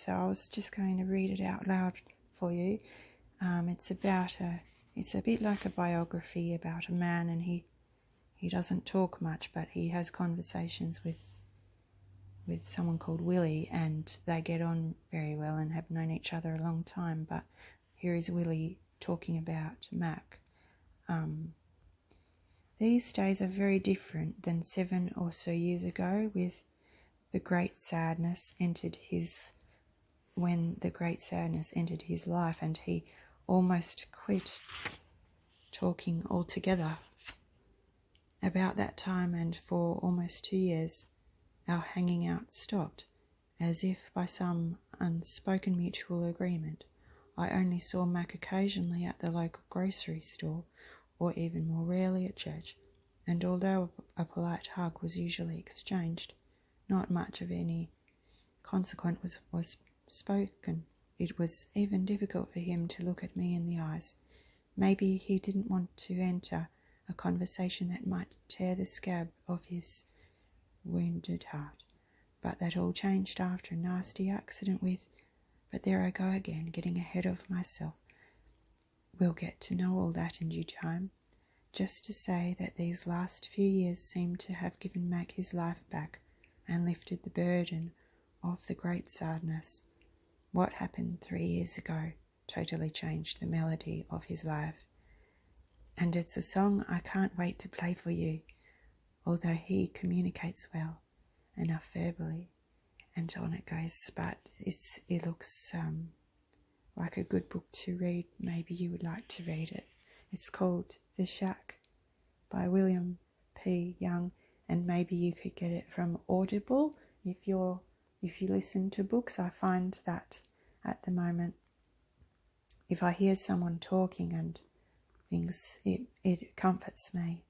so I was just going to read it out loud for you. It's a bit like a biography about a man, and he doesn't talk much, but he has conversations with someone called Willie, and they get on very well and have known each other a long time. But here is Willie talking about Mac. These days are very different than 7 or so years ago, when the great sadness entered his life, and he almost quit talking altogether. About that time, and for almost 2 years, our hanging out stopped, as if by some unspoken mutual agreement. I only saw Mac occasionally at the local grocery store, or even more rarely at church, and although a polite hug was usually exchanged, not much of any consequence was spoken. It was even difficult for him to look at me in the eyes. Maybe he didn't want to enter a conversation that might tear the scab of his wounded heart. But that all changed after a nasty accident but there I go again, getting ahead of myself. We'll get to know all that in due time. Just to say that these last few years seem to have given Mac his life back and lifted the burden of the great sadness. What happened 3 years ago totally changed the melody of his life. And it's a song I can't wait to play for you, although he communicates well enough verbally. And on it goes, but it looks like a good book to read. Maybe you would like to read it. It's called The Shack by William P. Young, and maybe you could get it from Audible if you listen to books. I find that at the moment, if I hear someone talking and things, it comforts me.